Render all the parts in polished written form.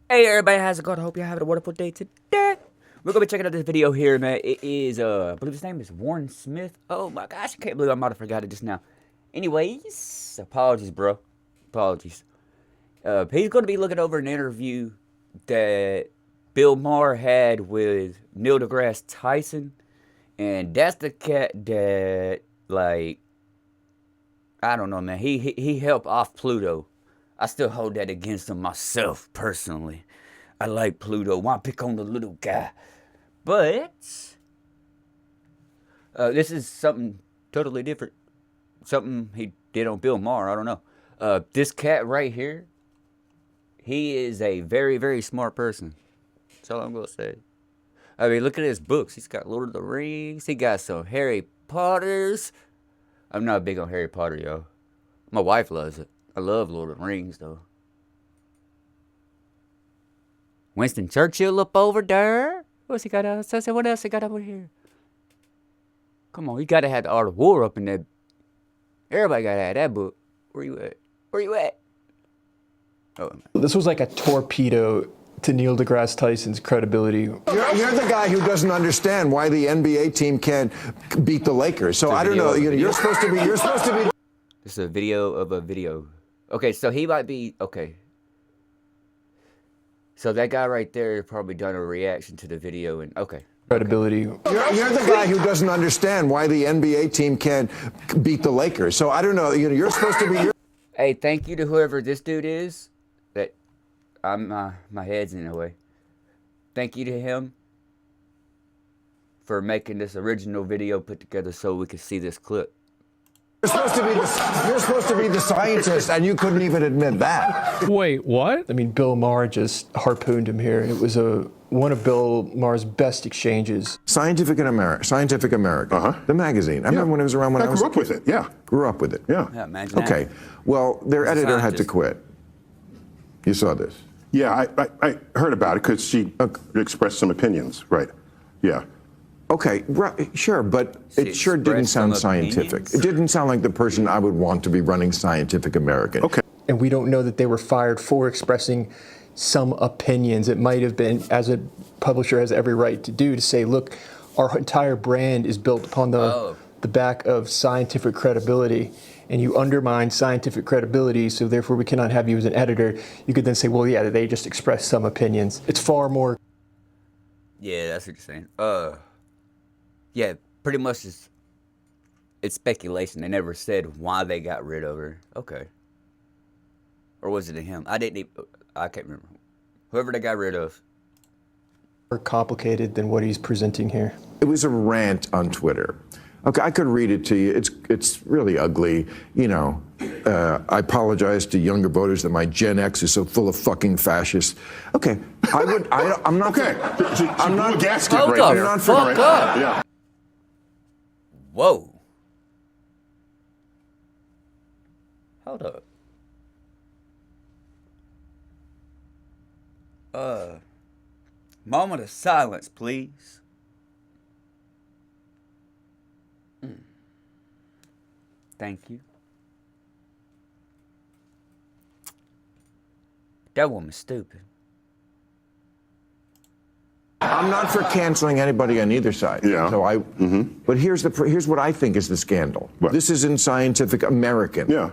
Hey everybody, how's it going? I hope you're having a wonderful day today. We're gonna be checking out this video here, man. It is I believe his name is Warren Smith. Oh my gosh, I can't believe I might have forgot it just now. Anyways, apologies, bro. Apologies. He's gonna be looking over an interview that Bill Maher had with Neil deGrasse Tyson, and that's the cat that, like, I don't know, man. He helped off Pluto. I still hold that against him myself, personally. I like Pluto. Why pick on the little guy? But this is something totally different. Something he did on Bill Maher. I don't know. This cat right here, he is a very, very smart person. That's all I'm going to say. I mean, look at his books. He's got Lord of the Rings. He got some Harry Potters. I'm not big on Harry Potter, yo. My wife loves it. I love Lord of the Rings, though. Winston Churchill up over there. What's he got else? What else he got over here? Come on, you gotta have the Art of War up in there. Everybody gotta have that book. Where you at? Where you at? Oh, this was like a torpedo to Neil deGrasse Tyson's credibility. You're the guy who doesn't understand why the NBA team can't beat the Lakers. So I don't know. You're supposed to be. This is a video of a video. Okay, so he might be okay. So that guy right there probably done a reaction to the video and okay. Credibility. You're the guy who doesn't understand why the NBA team can't beat the Lakers. So I don't know. You're supposed to be. Hey, thank you to whoever this dude is. That I'm my head's in the way. Thank you to him for making this original video put together so we could see this clip. You're supposed to be the scientist, and you couldn't even admit that. Wait, what? I mean, Bill Maher just harpooned him here. It was one of Bill Maher's best exchanges. Scientific American, the magazine. I remember when it was around when I was grew up with it. Yeah, grew up with it. yeah, Yeah, imagine that. Okay. Well, their editor had to scientist. quit. You saw this. yeah. I heard about it because she expressed some opinions. Right. Yeah. Okay, sure, but She it sure didn't expressed some sound scientific. opinions? It didn't sound like the person I would want to be running Scientific American. Okay. And we don't know that they were fired for expressing some opinions. It might have been, as a publisher has every right to do, to say, look, our entire brand is built upon the back of scientific credibility, and you undermine scientific credibility, so therefore we cannot have you as an editor. You could then say, well, yeah, they just expressed some opinions. It's far more. Yeah, that's what you're saying. Yeah, pretty much it's speculation. They never said why they got rid of her. Okay. Or was it him? I can't remember. Whoever they got rid of. More complicated than what he's presenting here. It was a rant on Twitter. Okay, I could read it to you. It's really ugly. You know, I apologize to younger voters that my Gen X is so full of fucking fascists. Okay, I'm not. Okay. I'm not. A gasket Hold right the there. fuck up. Yeah. Whoa. Hold up. Moment of silence, please. Thank you. That woman's stupid. I'm not for canceling anybody on either side. Yeah. So But here's what I think is the scandal. What? This is in Scientific American. Yeah.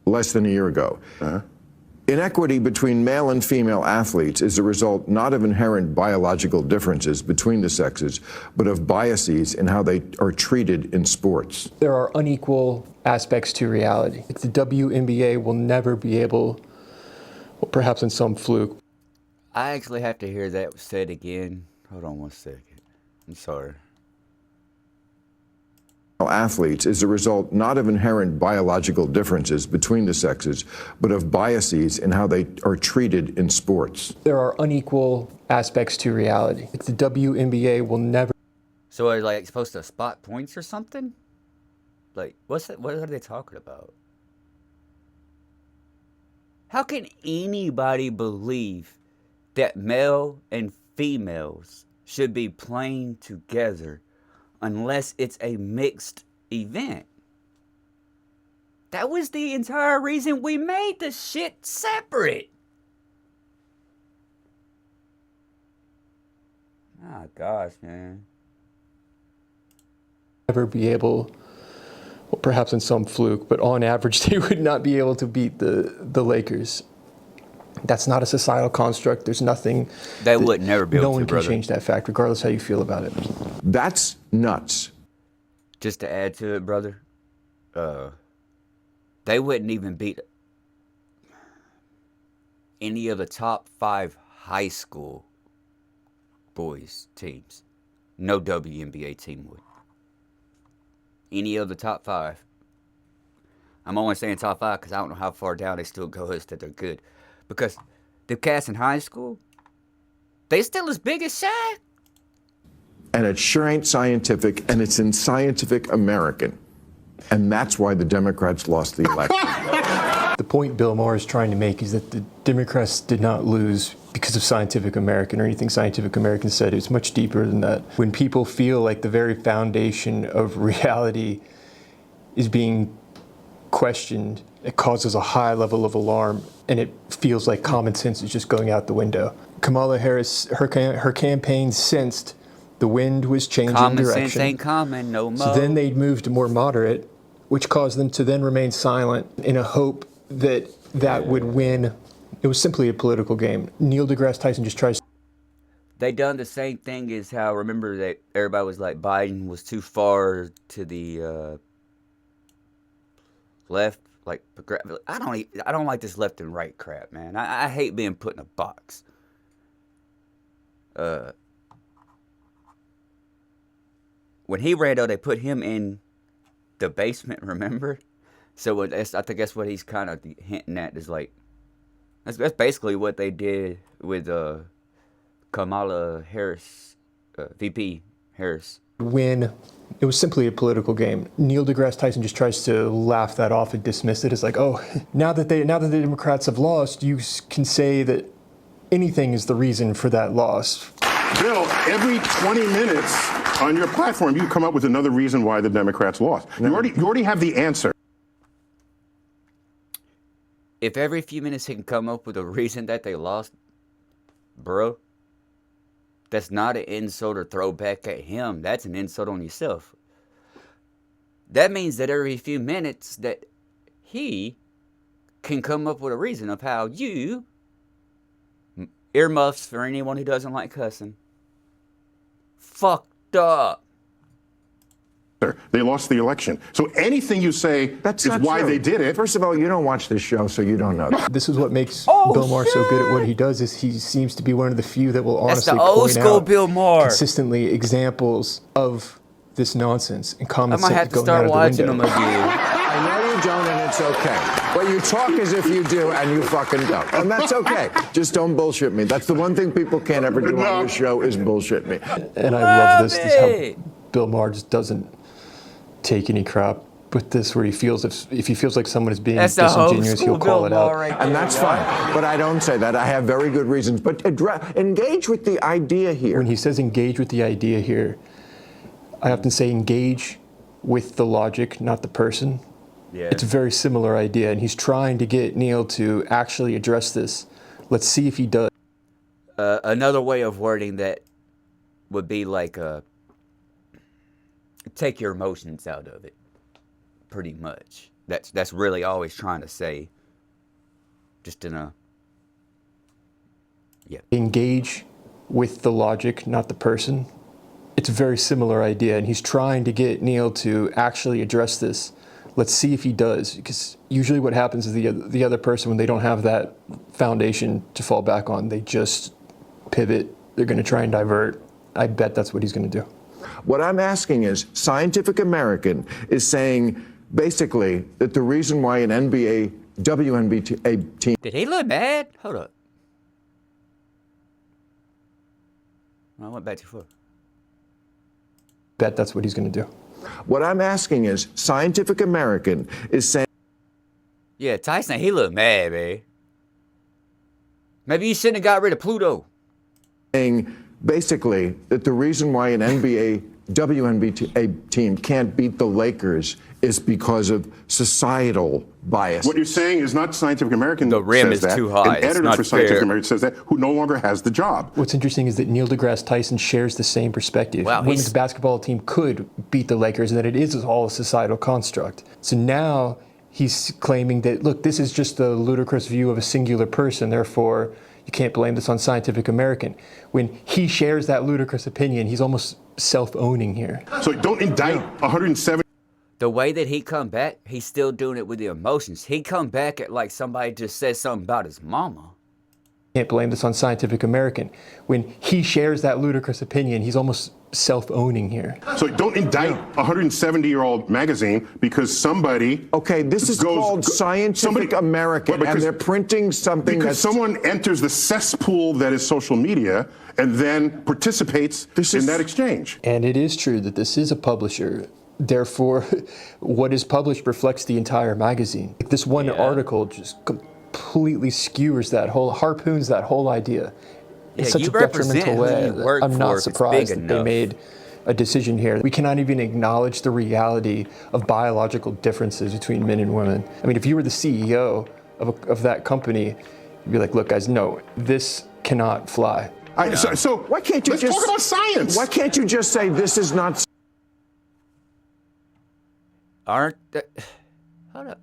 Less than a year ago. Inequity between male and female athletes is a result not of inherent biological differences between the sexes, but of biases in how they are treated in sports. There are unequal aspects to reality. The WNBA will never be able, well, perhaps in some fluke. I actually have to hear that said again. Hold on one second. I'm sorry. Athletes is a result not of inherent biological differences between the sexes, but of biases in how they are treated in sports. There are unequal aspects to reality. The WNBA will never. So are like supposed to spot points or something? Like what are they talking about? How can anybody believe that male and females should be playing together unless it's a mixed event? That was the entire reason we made the shit separate. My gosh, man. Never be able, well, perhaps in some fluke, but on average, they would not be able to beat the Lakers. That's not a societal construct. There's nothing. They would never be able to, No one can brother. change that fact, regardless how you feel about it. That's nuts. Just to add to it, brother, they wouldn't even beat any of the top 5 high school boys teams. No WNBA team would. Any of the top 5. I'm only saying top 5 because I don't know how far down they still go as that they're good. Because the cats in high school, they still as big as Shaq. And it sure ain't scientific, and it's in Scientific American. And that's why the Democrats lost the election. The point Bill Maher is trying to make is that the Democrats did not lose because of Scientific American or anything Scientific American said. It's much deeper than that. When people feel like the very foundation of reality is being questioned, it causes a high level of alarm, and it feels like common sense is just going out the window. Kamala Harris, her campaign sensed the wind was changing Common direction. sense ain't common no more. So then they'd moved to more moderate, which caused them to then remain silent in a hope that that would win. It was simply a political game. Neil deGrasse Tyson just tries. They done the same thing as how, remember that everybody was like Biden was too far to the left, like I don't like this left and right crap, man. I hate being put in a box. When he ran out, they put him in the basement, remember? So I think that's what he's kind of hinting at, is like, that's basically what they did with Kamala Harris, VP Harris. Win. It was simply a political game. Neil deGrasse Tyson just tries to laugh that off and dismiss it as like, oh, now that the Democrats have lost, you can say that anything is the reason for that loss. Bill, every 20 minutes on your platform, you come up with another reason why the Democrats lost. You already have the answer. If every few minutes he can come up with a reason that they lost, bro, that's not an insult or throwback at him. That's an insult on yourself. That means that every few minutes that he can come up with a reason of how you, earmuffs for anyone who doesn't like cussing, fucked up. They lost the election. So anything you say That's is not why true. they did it. First of all, you don't watch this show, so you don't know that. This is what makes Oh, Bill Maher so good at what shit. he does, is he seems to be one of the few that will That's honestly the old point school out Bill Maher. consistently examples of this nonsense and I common might sense have to going out start of the watching window. them again. I know you don't, and it's okay. But you talk as if you do, and you fucking don't. And that's okay. Just don't bullshit me. That's the one thing people can't ever do on this show is bullshit me. And I love this. This is it. how Bill Maher just doesn't take any crap with this, where he feels if he feels like someone is being That's the old disingenuous, school he'll call Bill it Maher out. right there. And that's fine. But I don't say that. I have very good reasons. But engage with the idea here. When he says engage with the idea here, I often say engage with the logic, not the person. Yeah. It's a very similar idea, and he's trying to get Neil to actually address this. Let's see if he does. Another way of wording that would be like, take your emotions out of it. Pretty much. That's really all he's trying to say. Just in a, yeah. Engage with the logic, not the person. It's a very similar idea, and he's trying to get Neil to actually address this. Let's see if he does, because usually what happens is the other person, when they don't have that foundation to fall back on, they just pivot. They're going to try and divert. I bet that's what he's going to do. What I'm asking is, Scientific American is saying basically that the reason why an WNBA team Did he look mad? Hold up. I went back too far. Bet that's what he's going to do. What I'm asking is, Scientific American is saying Yeah, Tyson, he looked mad, man. Maybe you shouldn't have got rid of Pluto. basically that the reason why an WNBA team can't beat the Lakers is because of societal bias. What you're saying is not Scientific American. The rim says is that. too high. An It's editor not for Scientific fair. American says that, who no longer has the job. What's interesting is that Neil deGrasse Tyson shares the same perspective. Wow, Women's basketball team could beat the Lakers and that it is all a societal construct. So now he's claiming that, look, this is just a ludicrous view of a singular person, therefore you can't blame this on Scientific American. When he shares that ludicrous opinion, he's almost self-owning here. So don't indict 170. The way that he come back, he's still doing it with the emotions. He come back at like somebody just said something about his mama. Can't blame this on Scientific American. When he shares that ludicrous opinion, he's almost self-owning here. So don't indict a 170-year-old magazine because somebody. Okay, this is called Scientific American, and they're printing something because someone enters the cesspool that is social media and then participates in that exchange. And it is true that this is a publisher. Therefore, what is published reflects the entire magazine. This one article just completely skewers that whole, harpoons that whole idea in such a detrimental way. I'm not surprised that they made a decision here. We cannot even acknowledge the reality of biological differences between men and women. I mean, if you were the CEO of that company, you'd be like, look, guys, no, this cannot fly. So why can't you let's just talk about science? Why can't you just say this is not? Hold up.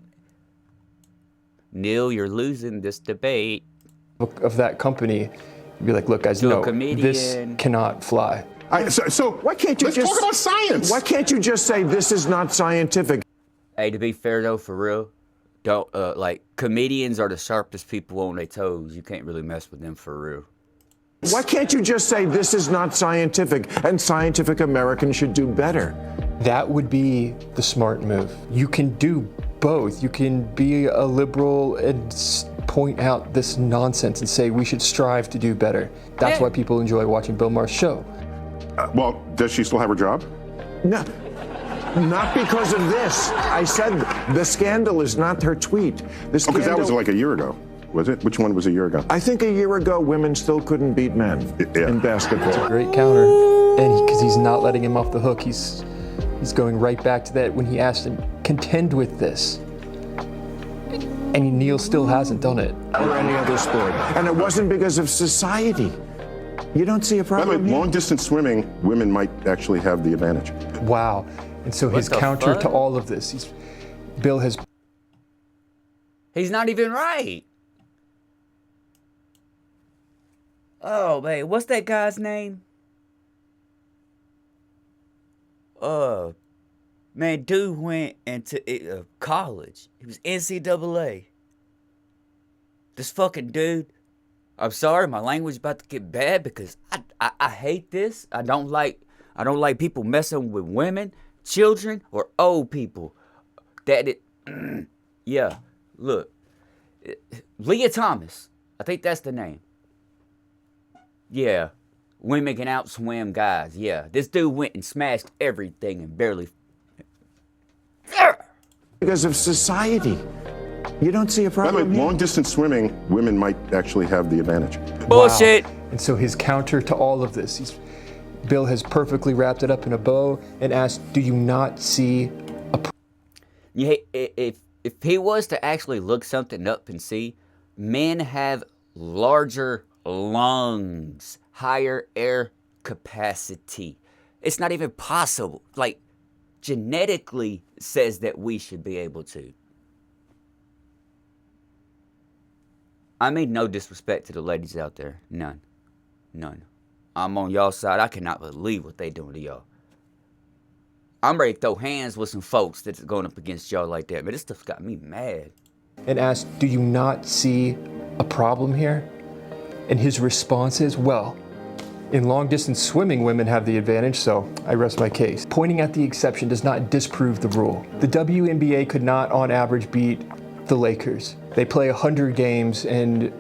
Neil, you're losing this debate. Of that company, you'd be like, look, guys, no, this cannot fly. So why can't you let's just talk about science? Why can't you just say this is not scientific? Hey, to be fair though, for real, don't like comedians are the sharpest people on their toes. You can't really mess with them for real. Why can't you just say this is not scientific and Scientific American should do better? That would be the smart move. You can do both. You can be a liberal and point out this nonsense and say we should strive to do better. That's why people enjoy watching Bill Maher's show. Well, does she still have her job? No, not because of this. I said the scandal is not her tweet. Because that was like a year ago. Was it? Which one was a year ago? I think a year ago, women still couldn't beat men in basketball. It's a great counter. And because he's not letting him off the hook, he's going right back to that when he asked him, contend with this. And Neil still hasn't done it. Or any other sport. And it wasn't because of society. You don't see a problem. By the way, long distance swimming, women might actually have the advantage. Wow. And so his counter to all of this, Bill has... He's not even right. Oh, man, what's that guy's name? Man, dude went into college. He was NCAA. This fucking dude. I'm sorry, my language is about to get bad because I hate this. I don't like people messing with women, children, or old people. Yeah, look. Leah Thomas. I think that's the name. Yeah. Women can outswim guys. Yeah. This dude went and smashed everything and barely. Because of society. You don't see a problem. By the way, long distance swimming, women might actually have the advantage. Bullshit. Wow. And so his counter to all of this, Bill has perfectly wrapped it up in a bow and asked, do you not see a... Yeah, if he was to actually look something up and see, men have larger lungs, higher air capacity. It's not even possible. Like, genetically says that we should be able to. I mean, no disrespect to the ladies out there. None. None. I'm on y'all side. I cannot believe what they doing to y'all. I'm ready to throw hands with some folks that's going up against y'all like that. Man, this stuff got me mad. And asked, do you not see a problem here? And his response is, well, in long-distance swimming, women have the advantage, so I rest my case. Pointing at the exception does not disprove the rule. The WNBA could not, on average, beat the Lakers. They play 100 games, and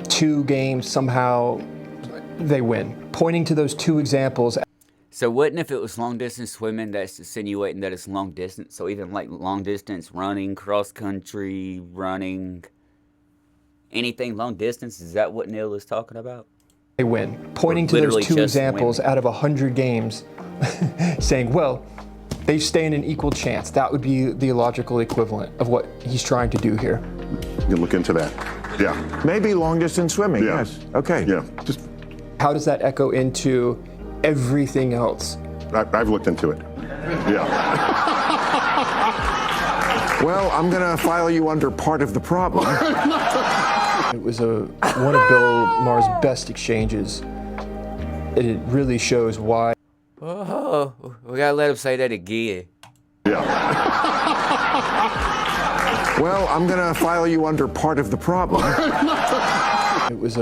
2 games, somehow, they win. Pointing to those 2 examples... So wouldn't if it was long-distance swimming, that's insinuating that it's long-distance? So even like long-distance running, cross-country running, anything long-distance, is that what Neil is talking about? they win. Pointing to literally those two just examples winning. out of 100 games, saying, well, they stand an equal chance. That would be the illogical equivalent of what he's trying to do here. You can look into that. Yeah. Maybe long distance swimming, Yeah. yes. Okay. Yeah. Just, How does that echo into everything else? I've looked into it. Yeah. Well, I'm going to file you under part of the problem. It was one of Bill Maher's best exchanges. And it really shows why. Oh, we gotta let him say that again. Yeah. Well, I'm going to file you under part of the problem. It was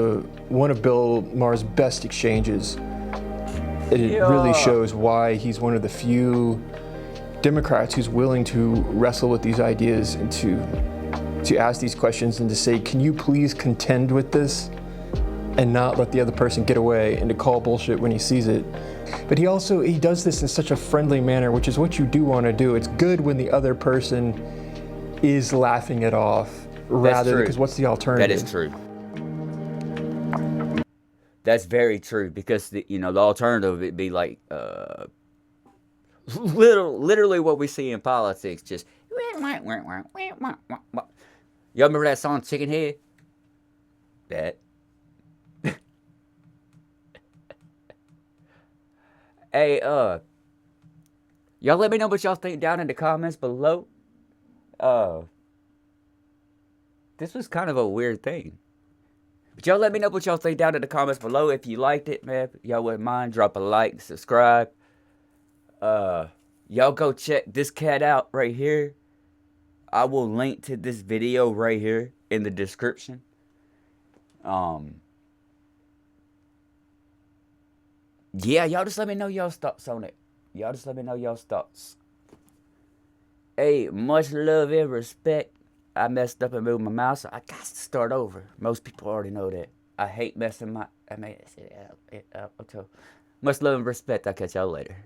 one of Bill Maher's best exchanges. And it really shows why he's one of the few Democrats who's willing to wrestle with these ideas and to ask these questions and to say, can you please contend with this and not let the other person get away, and to call bullshit when he sees it. But he does this in such a friendly manner, which is what you do want to do. It's good when the other person is laughing it off rather, because what's the alternative? That is true. That's very true, because the alternative would be like literally what we see in politics. Just y'all remember that song Chicken Head? That. Hey, y'all let me know what y'all think down in the comments below. This was kind of a weird thing. But y'all let me know what y'all think down in the comments below. If you liked it, man, if y'all wouldn't mind, drop a like, subscribe. Y'all go check this cat out right here. I will link to this video right here in the description. Yeah, y'all just let me know y'all's thoughts on it. Y'all just let me know y'all's thoughts. Hey, much love and respect. I messed up and moved my mouse, so I got to start over. Most people already know that. I hate messing my... I made it up. So much love and respect. I'll catch y'all later.